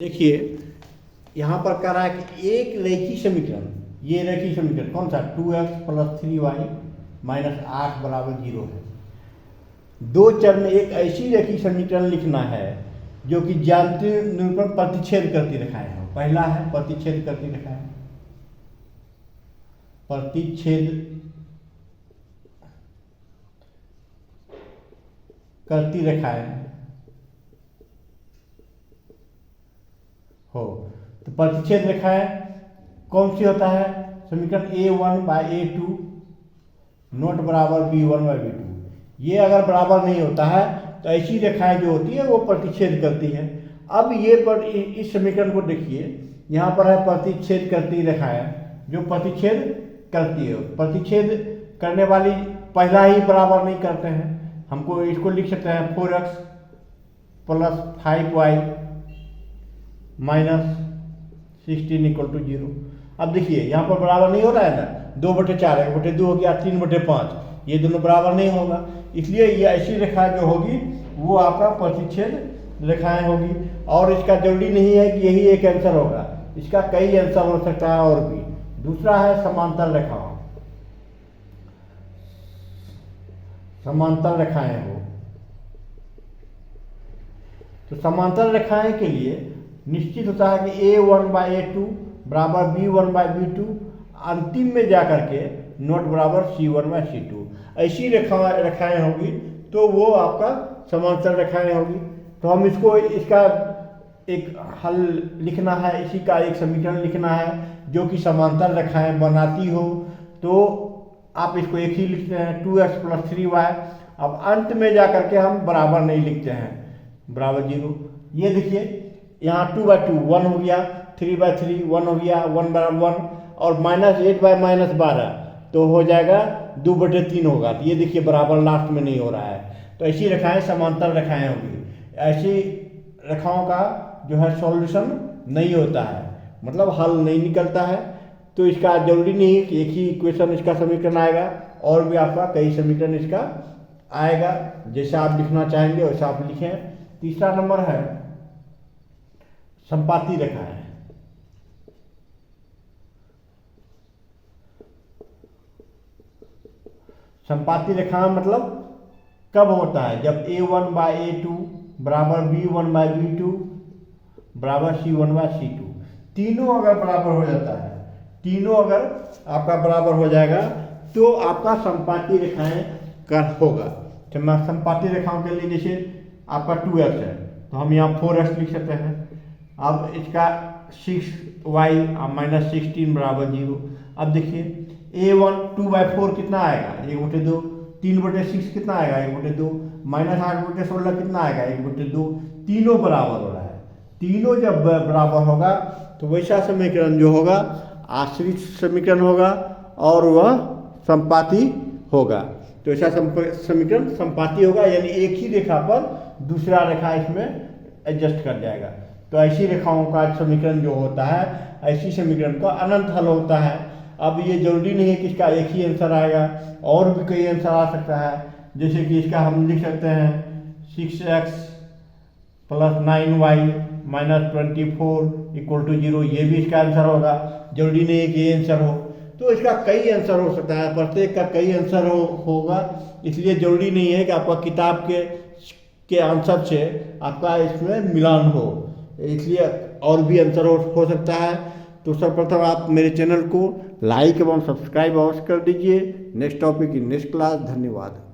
देखिए यहाँ पर कह रहा है कि एक रेखीय समीकरण, ये रेखीय समीकरण कौन सा 2x + 3y - 8 = 0 है। दो चर में एक ऐसी रेखीय समीकरण लिखना है जो कि ज्यामितीय निरूपण प्रतिच्छेद करती रेखाएं हो। पहला है प्रतिच्छेद करती रेखाएं, प्रतिच्छेद करती रेखाएं हो। तो प्रतिच्छेद रेखाएं कौन सी होता है? समीकरण a1/a2 नॉट बराबर b1/b2। ये अगर बराबर नहीं होता है तो ऐसी रेखाएं जो होती है वो प्रतिच्छेद करती है। अब ये पर इस समीकरण को देखिए, यहाँ पर है प्रतिच्छेद करती रेखाएं जो प्रतिच्छेद करती है। प्रतिच्छेद करने वाली पहला ही बराबर नहीं करते हैं। हमको इसको लिख सकते हैं 4x + 5y - 16 = 0। अब देखिए यहाँ पर बराबर नहीं हो रहा है ना, 2/4 1/2 हो गया, 3/5, ये दोनों बराबर नहीं होगा। इसलिए ये ऐसी रेखा जो होगी वो आपका प्रतिच्छेद रेखाएं होगी। और इसका जरूरी नहीं है कि यही एक आंसर होगा, इसका कई आंसर हो सकता है और भी। दूसरा है समांतर रेखाओं, समांतर रेखाएं हो। तो समांतर रेखाएं के लिए निश्चित होता है कि a1/a2 बराबर b1/b2, अंतिम में जाकर के नॉट बराबर c1/c2। ऐसी रेखाएं होगी तो वो आपका समांतर रेखाएं होगी। तो हम इसका एक हल लिखना है, इसी का एक समीकरण लिखना है जो कि समांतर रेखाएं बनाती हो। तो आप इसको एक ही लिखते हैं 2x + 3y। अब अंत में जाकर के हम बराबर नहीं लिखते हैं, बराबर 0। ये देखिए यहाँ 2/2 1 हो गया, 3/3 1 हो गया, 1/1 और -8/-12 तो हो जाएगा 2/3 होगा। तो ये देखिए बराबर लास्ट में नहीं हो रहा है। तो ऐसी रेखाएं समांतर रेखाएं होगी। ऐसी रेखाओं का जो है सॉल्यूशन नहीं होता है, मतलब हल नहीं निकलता है। तो इसका जरूरी नहीं है कि एक ही इक्वेशन इसका समीकरण आएगा, और भी आपका कई समीकरण इसका आएगा। जैसा आप लिखना चाहेंगे वैसा आप लिखें। तीसरा नंबर है संपाती रेखाएं। संपाती रेखा मतलब कब होता है? जब a1/a2 बराबर b1/b2 बराबर c1/c2, तीनों अगर बराबर हो जाता है, तीनों अगर आपका बराबर हो जाएगा तो आपका संपाती रेखाएं का होगा। तो मैं संपाती रेखाओं के लिए जैसे आपका 2x है तो हम यहाँ 4x लिख सकते हैं। अब इसका 6y - 16 = 0। अब देखिए a1 2/4 कितना आएगा? 1/2। 3/6 कितना आएगा? 1/2। -8/16 कितना आएगा? 1/2। तीनों बराबर हो रहा है। तीनों जब बराबर होगा तो वैसा समीकरण जो होगा आश्रित समीकरण होगा और वह संपाती होगा। तो ऐसा समीकरण संपाती होगा, यानी एक ही रेखा पर दूसरा रेखा इसमें एडजस्ट कर जाएगा। तो ऐसी रेखाओं का समीकरण जो होता है, ऐसी समीकरण का अनंत हल होता है। अब ये जरूरी नहीं है कि इसका एक ही आंसर आएगा, और भी कई आंसर आ सकता है। जैसे कि इसका हम लिख सकते हैं 6x + 9y - 24 = 0। ये भी इसका आंसर होगा, जरूरी नहीं है कि ये आंसर हो। तो इसका कई आंसर हो सकता है, प्रत्येक का कई आंसर होगा। इसलिए जरूरी नहीं है कि आपका किताब के आंसर से आपका इसमें मिलान हो, इसलिए और भी आंसर हो सकता है। तो सर्वप्रथम आप मेरे चैनल को लाइक एवं सब्सक्राइब अवश्य कर दीजिए। Next topic in next class. धन्यवाद।